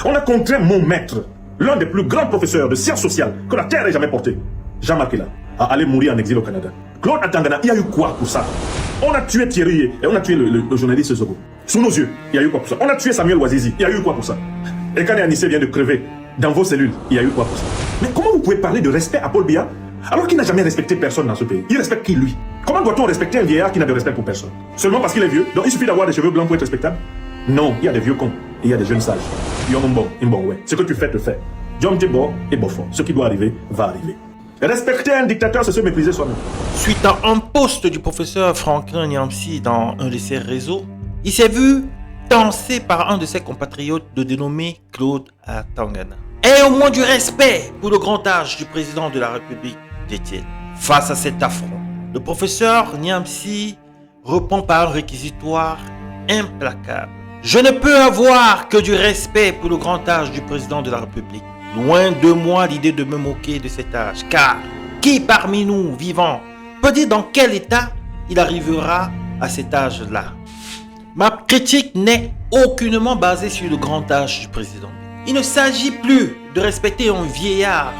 On a contraint mon maître, l'un des plus grands professeurs de sciences sociales que la Terre ait jamais porté, Jean-Marc Ella, à aller mourir en exil au Canada. Claude Atangana, il y a eu quoi pour ça? On a tué Thierry et on a tué le journaliste Zogo. Sous nos yeux, il y a eu quoi pour ça? On a tué Samuel Ouazizi, il y a eu quoi pour ça? Et quand Anissé vient de crever dans vos cellules, il y a eu quoi pour ça? Mais comment vous pouvez parler de respect à Paul Biya alors qu'il n'a jamais respecté personne dans ce pays? Il respecte qui, lui? Comment doit-on respecter un vieillard qui n'a de respect pour personne? Seulement parce qu'il est vieux? Donc il suffit d'avoir des cheveux blancs pour être respectable? Non, il y a des vieux cons et il y a des jeunes sages. Ouais. Ce que tu fais, te fait. John Tebo et Bofo. Ce qui doit arriver, va arriver. Respecter un dictateur, c'est se mépriser soi-même. Suite à un post du professeur Franklin Nyamsi dans un de ses réseaux, il s'est vu tancé par un de ses compatriotes de dénommé Claude Atangana. Et au moins du respect pour le grand âge du président de la République d'Étienne. Face à cet affront, le professeur Nyamsi répond par un réquisitoire implacable. Je ne peux avoir que du respect pour le grand âge du président de la République. Loin de moi l'idée de me moquer de cet âge, car qui parmi nous vivants peut dire dans quel état il arrivera à cet âge-là? Ma critique n'est aucunement basée sur le grand âge du président. Il ne s'agit plus de respecter un vieillard,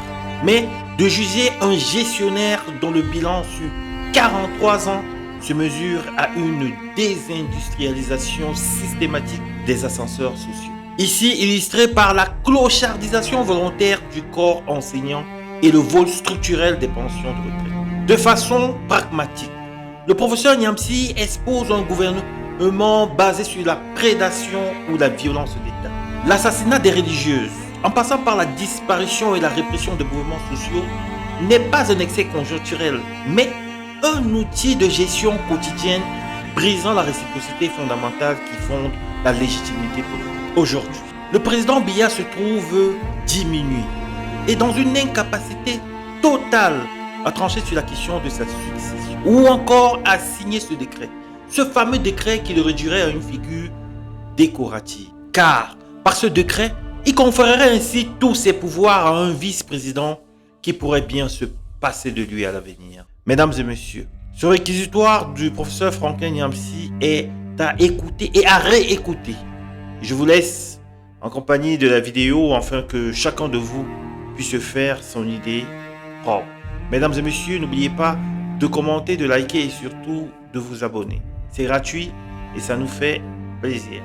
mais de juger un gestionnaire dont le bilan sur 43 ans se mesure à une désindustrialisation systématique des ascenseurs sociaux. Ici illustré par la clochardisation volontaire du corps enseignant et le vol structurel des pensions de retraite. De façon pragmatique, le professeur Nyamsi expose un gouvernement basé sur la prédation ou la violence d'État. L'assassinat des religieuses, en passant par la disparition et la répression des mouvements sociaux, n'est pas un excès conjoncturel, mais un outil de gestion quotidienne brisant la réciprocité fondamentale qui fonde la légitimité politique. Aujourd'hui, le président Biya se trouve diminué et dans une incapacité totale à trancher sur la question de sa succession ou encore à signer ce décret. Ce fameux décret qui le réduirait à une figure décorative. Car par ce décret, il conférerait ainsi tous ses pouvoirs à un vice-président qui pourrait bien se passer de lui à l'avenir. Mesdames et messieurs, ce réquisitoire du professeur Franklin Nyamsi est à écouter et à réécouter. Je vous laisse en compagnie de la vidéo afin que chacun de vous puisse se faire son idée propre. Mesdames et messieurs, n'oubliez pas de commenter, de liker et surtout de vous abonner. C'est gratuit et ça nous fait plaisir.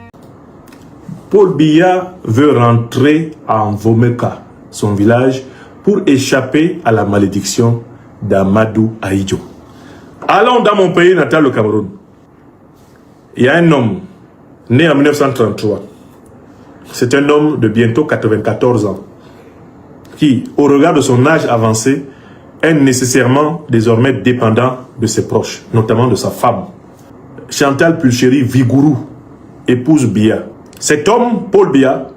Paul Biya veut rentrer à Nvomeka, son village, pour échapper à la malédiction d'Amadou Ahidjo. Allons dans mon pays natal, le Cameroun. Il y a un homme né en 1933. C'est un homme de bientôt 94 ans qui, au regard de son âge avancé, est nécessairement désormais dépendant de ses proches, notamment de sa femme. Chantal Pulchéry Vigourou, épouse Biya. Cet homme, Paul Biya,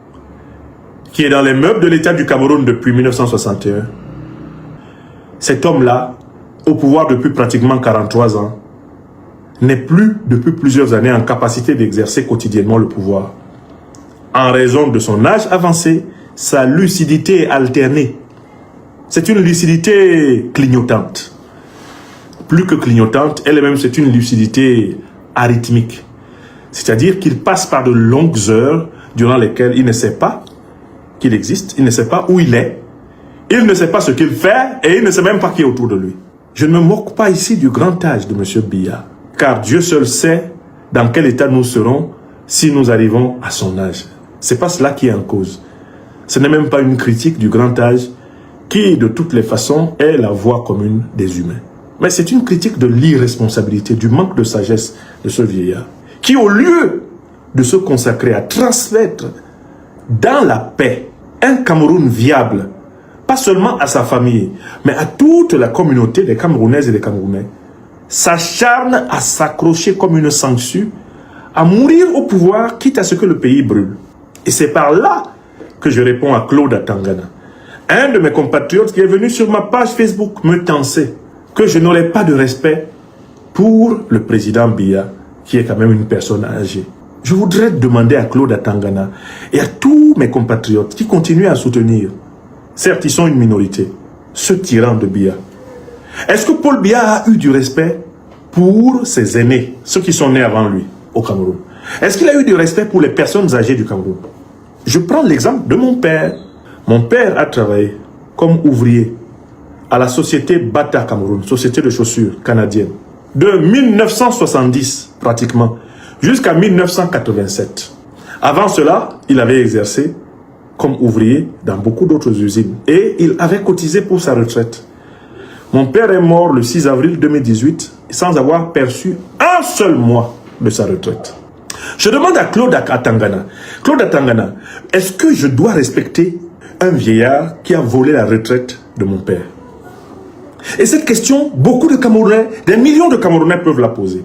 qui est dans les meubles de l'État du Cameroun depuis 1961, cet homme-là, au pouvoir depuis pratiquement 43 ans, n'est plus depuis plusieurs années en capacité d'exercer quotidiennement le pouvoir. En raison de son âge avancé, sa lucidité est alternée. C'est une lucidité clignotante. Plus que clignotante, elle-même c'est une lucidité arythmique. C'est-à-dire qu'il passe par de longues heures durant lesquelles il ne sait pas qu'il existe, il ne sait pas où il est, il ne sait pas ce qu'il fait et il ne sait même pas qui est autour de lui. Je ne me moque pas ici du grand âge de M. Biya, car Dieu seul sait dans quel état nous serons si nous arrivons à son âge. C'est pas cela qui est en cause. Ce n'est même pas une critique du grand âge qui, de toutes les façons, est la voix commune des humains. Mais c'est une critique de l'irresponsabilité, du manque de sagesse de ce vieillard, qui, au lieu de se consacrer à transmettre dans la paix un Cameroun viable, pas seulement à sa famille, mais à toute la communauté des Camerounaises et des Camerounais, s'acharne à s'accrocher comme une sangsue, à mourir au pouvoir, quitte à ce que le pays brûle. Et c'est par là que je réponds à Claude Atangana, un de mes compatriotes qui est venu sur ma page Facebook me tancer que je n'aurais pas de respect pour le président Biya, qui est quand même une personne âgée. Je voudrais demander à Claude Atangana et à tous mes compatriotes qui continuent à soutenir, certes ils sont une minorité, ce tyran de Biya. Est-ce que Paul Biya a eu du respect pour ses aînés, ceux qui sont nés avant lui au Cameroun? Est-ce qu'il a eu du respect pour les personnes âgées du Cameroun? Je prends l'exemple de mon père. Mon père a travaillé comme ouvrier à la société Bata Cameroun, société de chaussures canadienne, de 1970 pratiquement jusqu'à 1987. Avant cela, il avait exercé comme ouvrier dans beaucoup d'autres usines et il avait cotisé pour sa retraite. Mon père est mort le 6 avril 2018 sans avoir perçu un seul mois de sa retraite. Je demande à Claude Atangana, Claude Atangana, est-ce que je dois respecter un vieillard qui a volé la retraite de mon père? Et cette question, beaucoup de Camerounais, des millions de Camerounais peuvent la poser.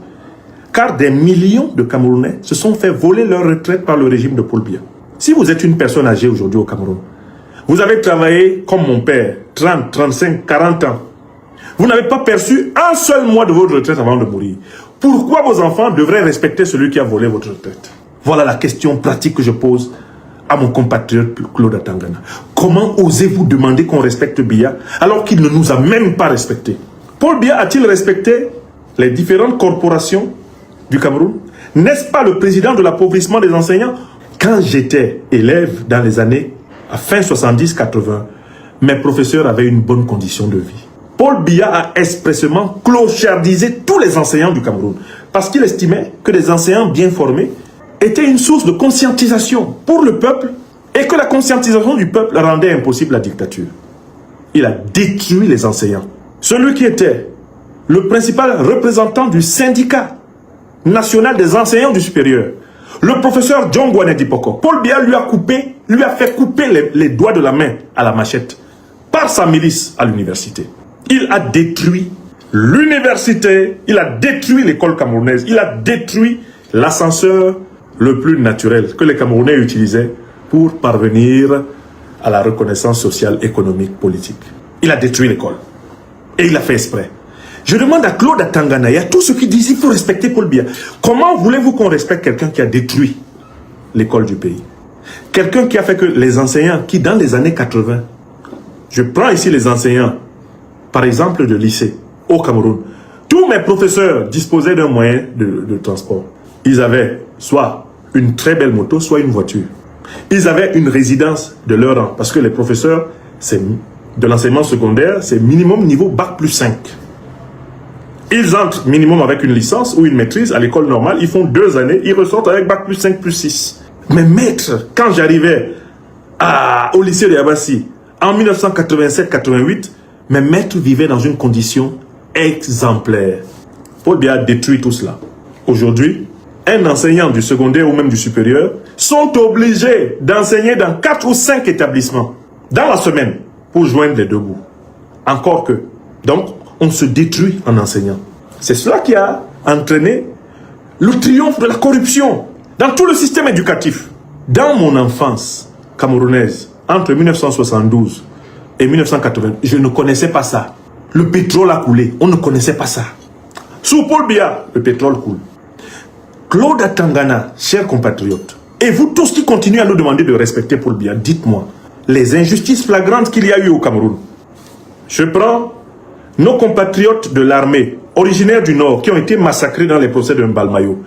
Car des millions de Camerounais se sont fait voler leur retraite par le régime de Paul Biya. Si vous êtes une personne âgée aujourd'hui au Cameroun, vous avez travaillé comme mon père, 30, 35, 40 ans. Vous n'avez pas perçu un seul mois de votre retraite avant de mourir. Pourquoi vos enfants devraient respecter celui qui a volé votre retraite? Voilà la question pratique que je pose à mon compatriote Claude Atangana. Comment osez-vous demander qu'on respecte Biya alors qu'il ne nous a même pas respectés? Paul Biya a-t-il respecté les différentes corporations du Cameroun? N'est-ce pas le président de l'appauvrissement des enseignants? Quand j'étais élève dans les années à fin 70-80, mes professeurs avaient une bonne condition de vie. Paul Biya a expressément clochardisé tous les enseignants du Cameroun parce qu'il estimait que les enseignants bien formés étaient une source de conscientisation pour le peuple et que la conscientisation du peuple rendait impossible la dictature. Il a détruit les enseignants. Celui qui était le principal représentant du syndicat national des enseignants du supérieur, le professeur John Gwanedi Poko, Paul Biya lui a fait couper les doigts de la main à la machette par sa milice à l'université. Il a détruit l'université, il a détruit l'école camerounaise, il a détruit l'ascenseur le plus naturel que les Camerounais utilisaient pour parvenir à la reconnaissance sociale, économique, politique. Il a détruit l'école. Et il a fait exprès. Je demande à Claude Atangana et à tous ceux qui disent qu'il faut respecter Paul Biya. Comment voulez-vous qu'on respecte quelqu'un qui a détruit l'école du pays? Quelqu'un qui a fait que les enseignants qui, dans les années 80, je prends ici les enseignants, par exemple de lycée, au Cameroun, tous mes professeurs disposaient d'un moyen de transport. Ils avaient soit une très belle moto, soit une voiture. Ils avaient une résidence de leur rang, parce que les professeurs de l'enseignement secondaire, c'est minimum niveau Bac plus 5. Ils entrent minimum avec une licence ou une maîtrise à l'école normale, ils font 2 années, ils ressortent avec Bac plus 5 plus 6. Mais maître, quand j'arrivais au lycée de Yabassi, en 1987-88, mes maîtres vivaient dans une condition exemplaire. Paul Biya a détruit tout cela. Aujourd'hui, un enseignant du secondaire ou même du supérieur sont obligés d'enseigner dans 4 ou 5 établissements dans la semaine pour joindre les deux bouts. Encore que. Donc, on se détruit en enseignant. C'est cela qui a entraîné le triomphe de la corruption dans tout le système éducatif. Dans mon enfance camerounaise, entre 1972 et 1980, je ne connaissais pas ça. Le pétrole a coulé, on ne connaissait pas ça. Sous Paul Biya, le pétrole coule. Claude Atangana, chers compatriotes, et vous tous qui continuez à nous demander de respecter Paul Biya, dites-moi, les injustices flagrantes qu'il y a eu au Cameroun. Je prends nos compatriotes de l'armée, originaires du Nord, qui ont été massacrés dans les procès de Mbalmayo.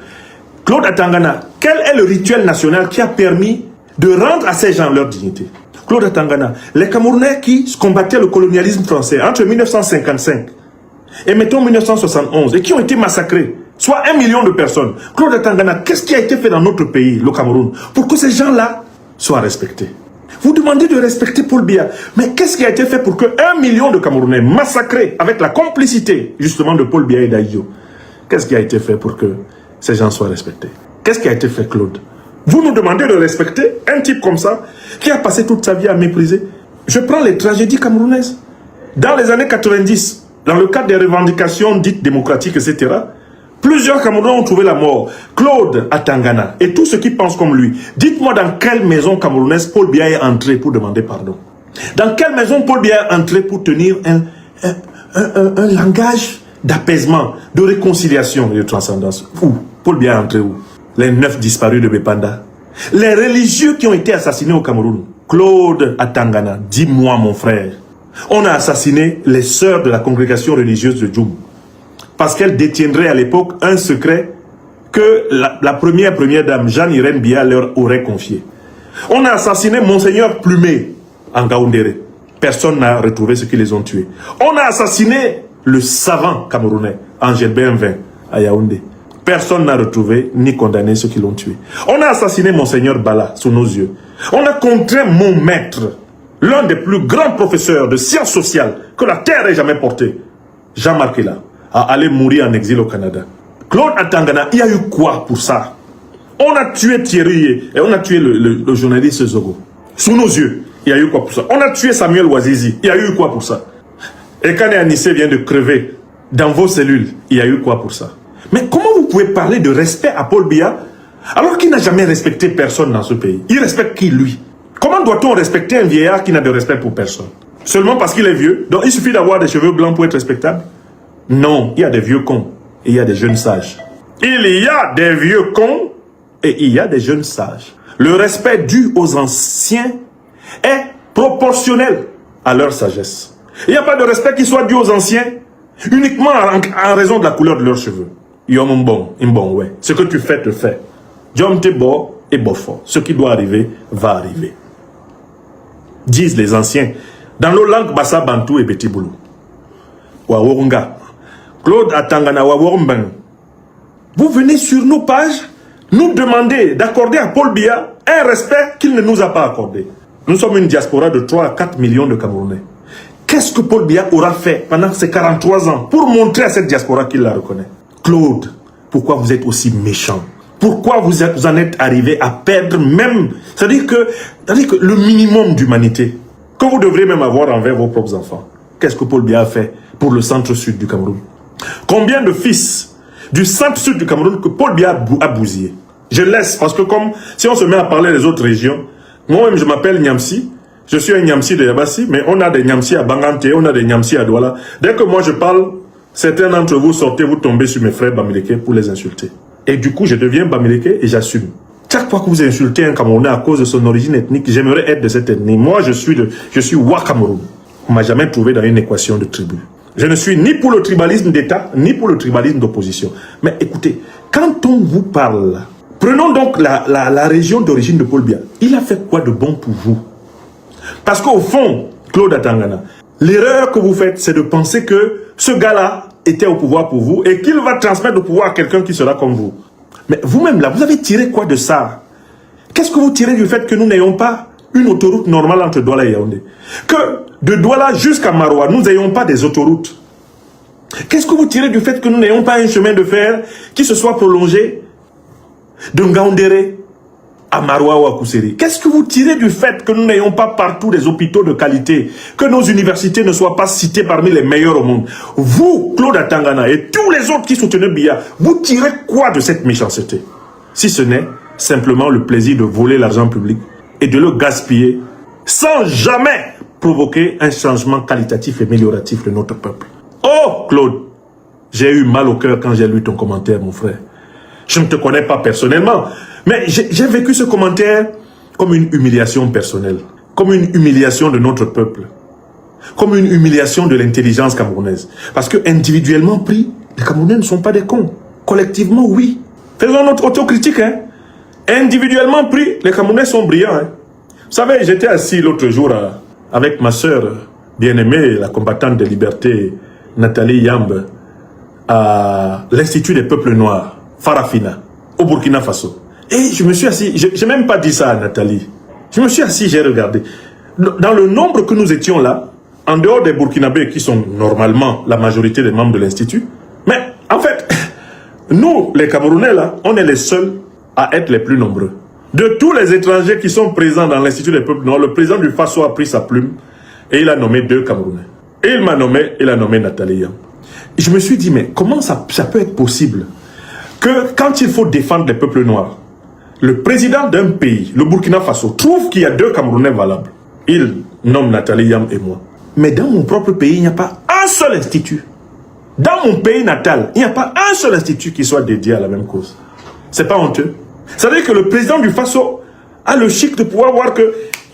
Claude Atangana, quel est le rituel national qui a permis de rendre à ces gens leur dignité? Claude Atangana, les Camerounais qui combattaient le colonialisme français entre 1955 et mettons 1971 et qui ont été massacrés, soit 1 million de personnes. Claude Atangana, qu'est-ce qui a été fait dans notre pays, le Cameroun, pour que ces gens-là soient respectés? Vous demandez de respecter Paul Biya, mais qu'est-ce qui a été fait pour que 1 million de Camerounais massacrés avec la complicité justement de Paul Biya et d'Aïdjo, qu'est-ce qui a été fait pour que ces gens soient respectés? Qu'est-ce qui a été fait, Claude? Vous nous demandez de respecter un type comme ça qui a passé toute sa vie à mépriser. Je prends les tragédies camerounaises. Dans les années 90, dans le cadre des revendications dites démocratiques, etc., plusieurs Camerounais ont trouvé la mort. Claude Atangana et tous ceux qui pensent comme lui, dites-moi dans quelle maison camerounaise Paul Biya est entré pour demander pardon? Dans quelle maison Paul Biya est entré pour tenir un langage d'apaisement, de réconciliation et de transcendance? Où? Paul Biya est entré où? Les 9 disparus de Bepanda. Les religieux qui ont été assassinés au Cameroun. Claude Atangana, dis-moi mon frère. On a assassiné les sœurs de la congrégation religieuse de Djoum. Parce qu'elles détiendraient à l'époque un secret que la première dame, Jeanne-Irène Biya, leur aurait confié. On a assassiné Monseigneur Plumet en Gaoundéré. Personne n'a retrouvé ceux qui les ont tués. On a assassiné le savant camerounais Angel Benvin à Yaoundé. Personne n'a retrouvé ni condamné ceux qui l'ont tué. On a assassiné Monseigneur Bala sous nos yeux. On a contraint mon maître, l'un des plus grands professeurs de sciences sociales que la terre ait jamais porté, Jean-Marc Ela, à aller mourir en exil au Canada. Claude Atangana, il y a eu quoi pour ça? On a tué Thierry et on a tué le journaliste Zogo. Sous nos yeux, il y a eu quoi pour ça? On a tué Samuel Ouazizi, il y a eu quoi pour ça? Et quand Anissé vient de crever dans vos cellules, il y a eu quoi pour ça? Mais comment vous pouvez parler de respect à Paul Biya alors qu'il n'a jamais respecté personne dans ce pays? Il respecte qui, lui? Comment doit-on respecter un vieillard qui n'a de respect pour personne? Seulement parce qu'il est vieux? Donc il suffit d'avoir des cheveux blancs pour être respectable? Non, il y a des vieux cons et il y a des jeunes sages. Il y a des vieux cons et il y a des jeunes sages. Le respect dû aux anciens est proportionnel à leur sagesse. Il n'y a pas de respect qui soit dû aux anciens uniquement en raison de la couleur de leurs cheveux. Yom bon, ouais. Ce que tu fais, te fait. Yom te bo et bofo. Ce qui doit arriver, va arriver. Disent les anciens. Dans nos langues, Bassa, Bantou et Betiboulou. Waworunga. Claude Atangana, Waworumban. Vous venez sur nos pages nous demander d'accorder à Paul Biya un respect qu'il ne nous a pas accordé. Nous sommes une diaspora de 3 à 4 millions de Camerounais. Qu'est-ce que Paul Biya aura fait pendant ces 43 ans pour montrer à cette diaspora qu'il la reconnaît? Claude, pourquoi vous êtes aussi méchant? Pourquoi vous en êtes arrivé à perdre même, c'est-à-dire que le minimum d'humanité que vous devriez même avoir envers vos propres enfants? Qu'est-ce que Paul Biya a fait pour le centre-sud du Cameroun? Combien de fils du centre-sud du Cameroun que Paul Biya a bousillé? Je laisse, parce que comme si on se met à parler des autres régions, moi-même je m'appelle Niamsi, je suis un Niamsi de Yabassi, mais on a des Niamsi à Bangante, on a des Niamsi à Douala. Dès que moi je parle, certains d'entre vous sortez, vous tombez sur mes frères Bamileke pour les insulter. Et du coup je deviens Bamileke et j'assume. Chaque fois que vous insultez un Camerounais à cause de son origine ethnique, j'aimerais être de cette ethnie. Moi je suis Wa Cameroun. On ne m'a jamais trouvé dans une équation de tribu. Je ne suis ni pour le tribalisme d'État, ni pour le tribalisme d'opposition. Mais écoutez, quand on vous parle, prenons donc la région d'origine de Paul Biya. Il a fait quoi de bon pour vous? Parce qu'au fond, Claude Atangana, l'erreur que vous faites, c'est de penser que ce gars-là était au pouvoir pour vous et qu'il va transmettre le pouvoir à quelqu'un qui sera comme vous. Mais vous-même là, vous avez tiré quoi de ça? Qu'est-ce que vous tirez du fait que nous n'ayons pas une autoroute normale entre Douala et Yaoundé? Que de Douala jusqu'à Maroua, nous n'ayons pas des autoroutes. Qu'est-ce que vous tirez du fait que nous n'ayons pas un chemin de fer qui se soit prolongé de Ngaoundéré à Maroua ou à Kousseri? Qu'est-ce que vous tirez du fait que nous n'ayons pas partout des hôpitaux de qualité, que nos universités ne soient pas citées parmi les meilleures au monde? Vous, Claude Atangana et tous les autres qui soutenaient Biya, vous tirez quoi de cette méchanceté? Si ce n'est simplement le plaisir de voler l'argent public et de le gaspiller sans jamais provoquer un changement qualitatif et amélioratif de notre peuple. Oh Claude, j'ai eu mal au cœur quand j'ai lu ton commentaire, mon frère. Je ne te connais pas personnellement, mais j'ai vécu ce commentaire comme une humiliation personnelle, comme une humiliation de notre peuple, comme une humiliation de l'intelligence camerounaise. Parce que individuellement pris, les Camerounais ne sont pas des cons. Collectivement, oui. Faisons notre autocritique. Hein. Individuellement pris, les Camerounais sont brillants. Hein. Vous savez, j'étais assis l'autre jour avec ma sœur bien-aimée, la combattante de liberté, Nathalie Yambe, à l'Institut des peuples noirs, Farafina, au Burkina Faso. Et je me suis assis, je n'ai même pas dit ça à Nathalie. Je me suis assis, j'ai regardé. Dans le nombre que nous étions là, en dehors des Burkinabés qui sont normalement la majorité des membres de l'Institut, mais en fait, nous, les Camerounais là, on est les seuls à être les plus nombreux. De tous les étrangers qui sont présents dans l'Institut des peuples noirs, le président du Faso a pris sa plume et il a nommé 2 Camerounais. Et il a nommé Nathalie Yambe. Je me suis dit, mais comment ça peut être possible que quand il faut défendre les peuples noirs, le président d'un pays, le Burkina Faso, trouve qu'il y a 2 Camerounais valables. Il nomme Nathalie Yambe et moi. Mais dans mon propre pays, il n'y a pas un seul institut. Dans mon pays natal, il n'y a pas un seul institut qui soit dédié à la même cause. C'est pas honteux. Ça veut dire que le président du Faso a le chic de pouvoir voir qu'il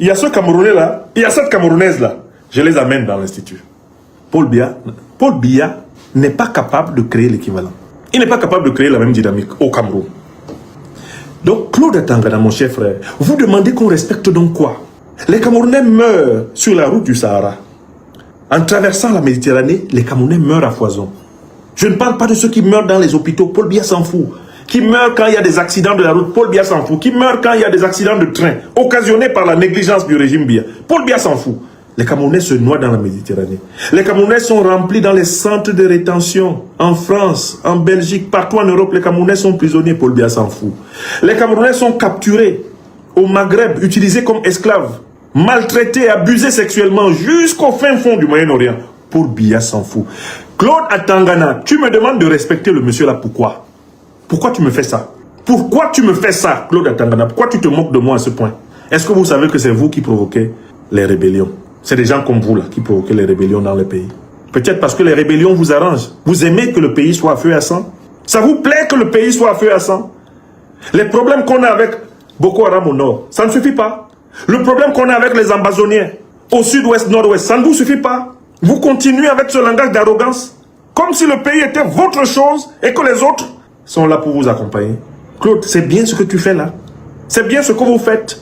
y a ce Camerounais là, il y a cette Camerounaise là. Je les amène dans l'institut. Paul Biya n'est pas capable de créer l'équivalent. Il n'est pas capable de créer la même dynamique au Cameroun. Donc, Claude Atangana, mon cher frère, vous demandez qu'on respecte donc quoi? Les Camerounais meurent sur la route du Sahara. En traversant la Méditerranée, les Camerounais meurent à foison. Je ne parle pas de ceux qui meurent dans les hôpitaux, Paul Biya s'en fout. Qui meurent quand il y a des accidents de la route, Paul Biya s'en fout. Qui meurent quand il y a des accidents de train, occasionnés par la négligence du régime Biya, Paul Biya s'en fout. Les Camerounais se noient dans la Méditerranée. Les Camerounais sont remplis dans les centres de rétention. En France, en Belgique, partout en Europe, les Camerounais sont prisonniers, Paul Biya s'en fout. Les Camerounais sont capturés au Maghreb, utilisés comme esclaves, maltraités, abusés sexuellement jusqu'au fin fond du Moyen-Orient. Paul Biya s'en fout. Claude Atangana, tu me demandes de respecter le monsieur là, pourquoi? Pourquoi tu me fais ça? Pourquoi tu me fais ça, Claude Atangana? Pourquoi tu te moques de moi à ce point? Est-ce que vous savez que c'est vous qui provoquez les rébellions? C'est des gens comme vous là qui provoquent les rébellions dans le pays. Peut-être parce que les rébellions vous arrangent. Vous aimez que le pays soit à feu et à sang? Ça vous plaît que le pays soit à feu et à sang? Les problèmes qu'on a avec Boko Haram au nord, ça ne suffit pas. Le problème qu'on a avec les Ambazoniens au sud-ouest, nord-ouest, ça ne vous suffit pas. Vous continuez avec ce langage d'arrogance, comme si le pays était votre chose et que les autres sont là pour vous accompagner. Claude, c'est bien ce que tu fais là. C'est bien ce que vous faites.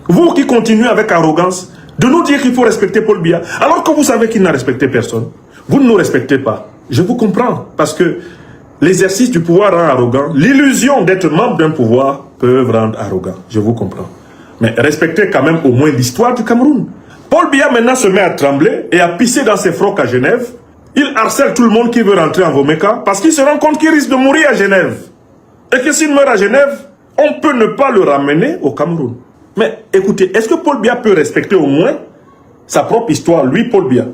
Vous qui continuez avec arrogance de nous dire qu'il faut respecter Paul Biya, alors que vous savez qu'il n'a respecté personne. Vous ne nous respectez pas. Je vous comprends, parce que l'exercice du pouvoir rend arrogant. L'illusion d'être membre d'un pouvoir peut rendre arrogant. Je vous comprends. Mais respectez quand même au moins l'histoire du Cameroun. Paul Biya maintenant se met à trembler et à pisser dans ses frocs à Genève. Il harcèle tout le monde qui veut rentrer en Vomeka parce qu'il se rend compte qu'il risque de mourir à Genève. Et que s'il meurt à Genève, on peut ne pas le ramener au Cameroun. Mais écoutez, est-ce que Paul Biya peut respecter au moins sa propre histoire, lui, Paul Biya?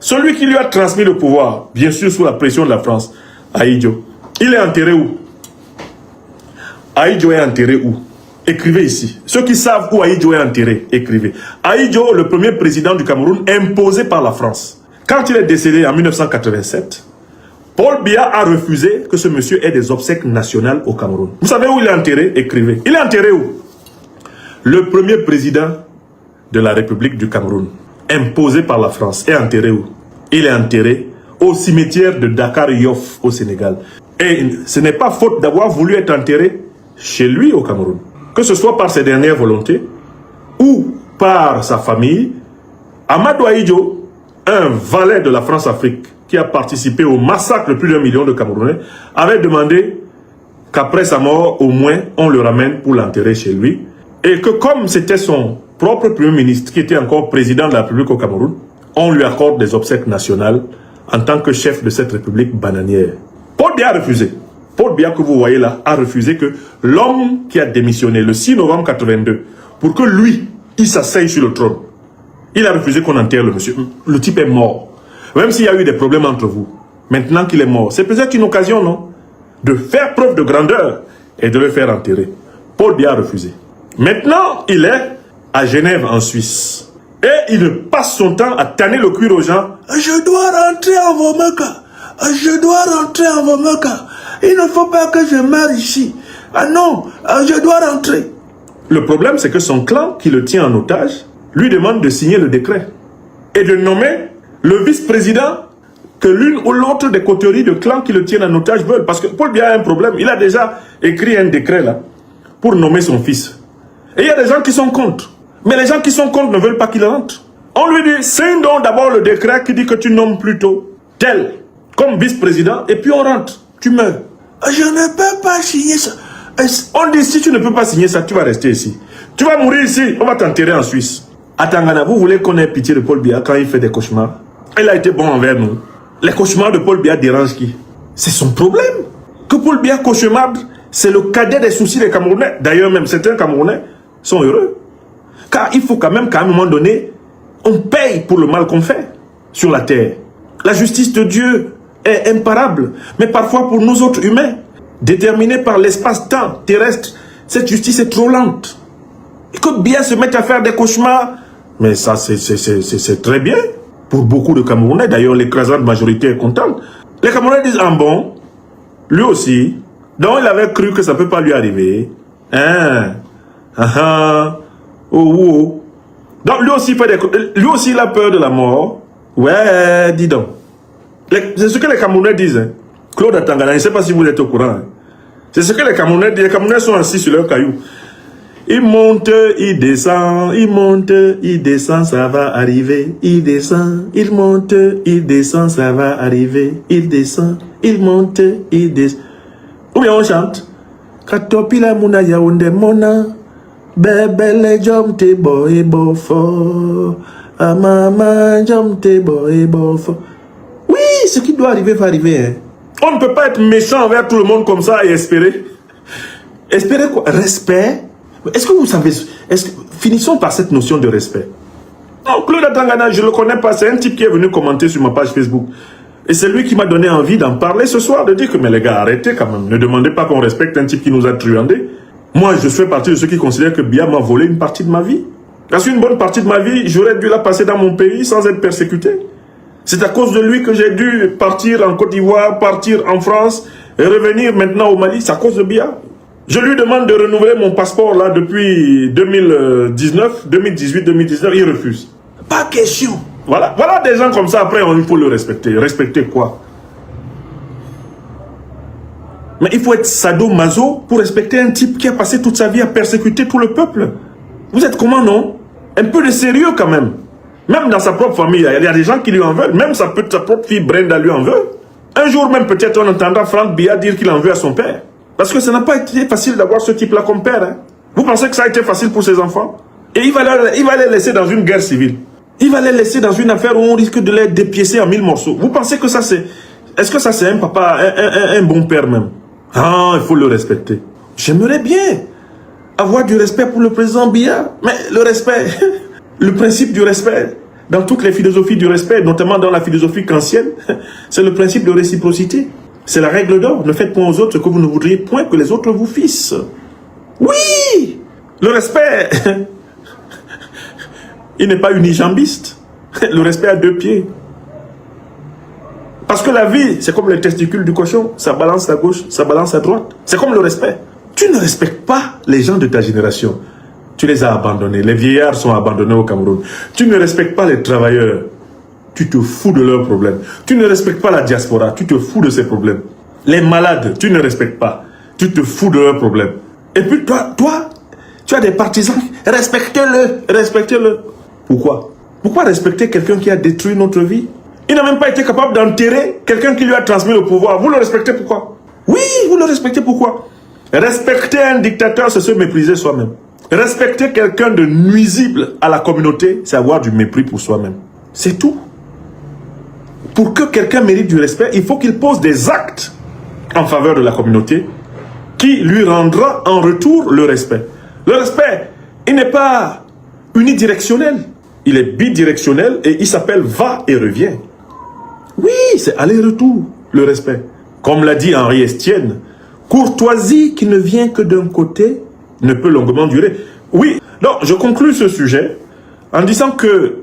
Celui qui lui a transmis le pouvoir, bien sûr sous la pression de la France, Ahidjo. Il est enterré où? Ahidjo est enterré où? Écrivez ici. Ceux qui savent où Ahidjo est enterré, écrivez. Ahidjo, le premier président du Cameroun, imposé par la France. Quand il est décédé en 1987, Paul Biya a refusé que ce monsieur ait des obsèques nationales au Cameroun. Vous savez où il est enterré? Écrivez. Il est enterré où? Le premier président de la République du Cameroun, imposé par la France, est enterré où? Il est enterré au cimetière de Dakar Yoff au Sénégal. Et ce n'est pas faute d'avoir voulu être enterré chez lui au Cameroun. Que ce soit par ses dernières volontés ou par sa famille, Amadou Ahidjo, un valet de la France-Afrique qui a participé au massacre de plus d'1 million de Camerounais, avait demandé qu'après sa mort, au moins, on le ramène pour l'enterrer chez lui. Et que comme c'était son propre premier ministre qui était encore président de la République au Cameroun, on lui accorde des obsèques nationales en tant que chef de cette République bananière. Paul Biya a refusé. Paul Biya que vous voyez là a refusé que l'homme qui a démissionné le 6 novembre 82 pour que lui, il s'asseye sur le trône, il a refusé qu'on enterre le monsieur. Le type est mort. Même s'il y a eu des problèmes entre vous, maintenant qu'il est mort, c'est peut-être une occasion, non? De faire preuve de grandeur et de le faire enterrer. Paul Biya a refusé. Maintenant, il est à Genève, en Suisse. Et il passe son temps à tanner le cuir aux gens. Je dois rentrer en Vomeka. Je dois rentrer en Vomeka. Il ne faut pas que je meure ici. Ah non, je dois rentrer. Le problème, c'est que son clan, qui le tient en otage, lui demande de signer le décret et de nommer le vice-président que l'une ou l'autre des coteries de clans qui le tiennent en otage veulent. Parce que Paul Biya a un problème. Il a déjà écrit un décret là pour nommer son fils. Et il y a des gens qui sont contre. Mais les gens qui sont contre ne veulent pas qu'il rentre. On lui dit, signe donc d'abord le décret qui dit que tu nommes plutôt tel comme vice-président et puis on rentre. Tu meurs. Je ne peux pas signer ça. On dit, si tu ne peux pas signer ça, tu vas rester ici. Tu vas mourir ici, on va t'enterrer en Suisse. Atangana, vous voulez qu'on ait pitié de Paul Biya quand il fait des cauchemars? Il a été bon envers nous. Les cauchemars de Paul Biya dérangent qui? C'est son problème. Que Paul Biya cauchemarde, c'est le cadet des soucis des Camerounais. D'ailleurs, même certains Camerounais sont heureux. Car il faut quand même qu'à un moment donné, on paye pour le mal qu'on fait sur la terre. La justice de Dieu est imparable. Mais parfois, pour nous autres humains, déterminés par l'espace-temps terrestre, cette justice est trop lente. Et que bien se mettre à faire des cauchemars, mais ça, c'est très bien. Pour beaucoup de Camerounais, d'ailleurs, l'écrasante majorité est contente. Les Camerounais disent, ah bon, lui aussi. Donc, il avait cru que ça ne peut pas lui arriver. Hein? Oh. Donc, lui aussi, il a peur de la mort. Ouais, dis donc. C'est ce que les Camerounais disent. Hein. Claude Atangana, je ne sais pas si vous êtes au courant. Hein. C'est ce que les Camerounais disent. Les Camerounais sont assis sur leurs cailloux. Il monte, il descend, il monte, il descend, ça va arriver. Il descend, il monte, il descend, ça va arriver. Il descend, il monte, il descend. Ou bien on chante. Katopila muna yaounde mona. Bebele jom te boy bofo. Amama jom te boy bofo. Oui, ce qui doit arriver va arriver. Hein. On ne peut pas être méchant envers tout le monde comme ça et espérer. Espérer quoi? Respect. Est-ce que vous savez, finissons par cette notion de respect. Non, Claude Atangana, je ne le connais pas, c'est un type qui est venu commenter sur ma page Facebook. Et c'est lui qui m'a donné envie d'en parler ce soir, de dire que, mais les gars, arrêtez quand même, ne demandez pas qu'on respecte un type qui nous a truandés. Moi, je fais partie de ceux qui considèrent que Biya m'a volé une partie de ma vie. Parce qu'une bonne partie de ma vie, j'aurais dû la passer dans mon pays sans être persécuté. C'est à cause de lui que j'ai dû partir en Côte d'Ivoire, partir en France, et revenir maintenant au Mali, c'est à cause de Biya. Je lui demande de renouveler mon passeport là depuis 2019, 2018, 2019, il refuse. Pas question. Voilà, voilà des gens comme ça, après il faut le respecter. Respecter quoi? Mais il faut être sado-maso pour respecter un type qui a passé toute sa vie à persécuter tout le peuple. Vous êtes comment, non? Un peu de sérieux quand même. Même dans sa propre famille, il y a des gens qui lui en veulent. Même sa propre fille Brenda lui en veut. Un jour même peut-être on entendra Franck Biya dire qu'il en veut à son père. Parce que ça n'a pas été facile d'avoir ce type-là comme père. Hein. Vous pensez que ça a été facile pour ses enfants? Et il va les laisser dans une guerre civile. Il va les laisser dans une affaire où on risque de les dépiécer en 1000 morceaux. Vous pensez que ça c'est... Est-ce que ça c'est un papa, un bon père même? Ah, il faut le respecter. J'aimerais bien avoir du respect pour le président Biya. Mais le respect, le principe du respect, dans toutes les philosophies du respect, notamment dans la philosophie kantienne, c'est le principe de réciprocité. C'est la règle d'or. Ne faites point aux autres ce que vous ne voudriez point que les autres vous fissent. Oui! Le respect, il n'est pas unijambiste. Le respect a deux pieds. Parce que la vie, c'est comme les testicules du cochon. Ça balance à gauche, ça balance à droite. C'est comme le respect. Tu ne respectes pas les gens de ta génération. Tu les as abandonnés. Les vieillards sont abandonnés au Cameroun. Tu ne respectes pas les travailleurs. Tu te fous de leurs problèmes. Tu ne respectes pas la diaspora. Tu te fous de ses problèmes. Les malades, tu ne respectes pas. Tu te fous de leurs problèmes. Et puis toi, tu as des partisans. Respectez-le. Respectez-le. Pourquoi? Pourquoi respecter quelqu'un qui a détruit notre vie? Il n'a même pas été capable d'enterrer quelqu'un qui lui a transmis le pouvoir. Vous le respectez pourquoi? Oui, vous le respectez pourquoi? Respecter un dictateur, c'est se mépriser soi-même. Respecter quelqu'un de nuisible à la communauté, c'est avoir du mépris pour soi-même. C'est tout. Pour que quelqu'un mérite du respect, il faut qu'il pose des actes en faveur de la communauté qui lui rendra en retour le respect. Le respect, il n'est pas unidirectionnel. Il est bidirectionnel et il s'appelle va et revient. Oui, c'est aller-retour, le respect. Comme l'a dit Henri Estienne, courtoisie qui ne vient que d'un côté ne peut longuement durer. Oui, donc je conclue ce sujet en disant que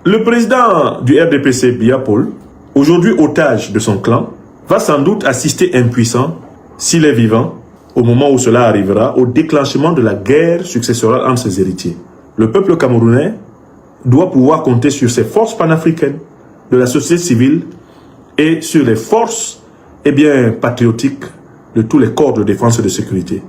le président du RDPC, Biya Paul, aujourd'hui otage de son clan, va sans doute assister impuissant, s'il est vivant, au moment où cela arrivera, au déclenchement de la guerre successorale entre ses héritiers. Le peuple camerounais doit pouvoir compter sur ses forces panafricaines, de la société civile et sur les forces patriotiques de tous les corps de défense et de sécurité.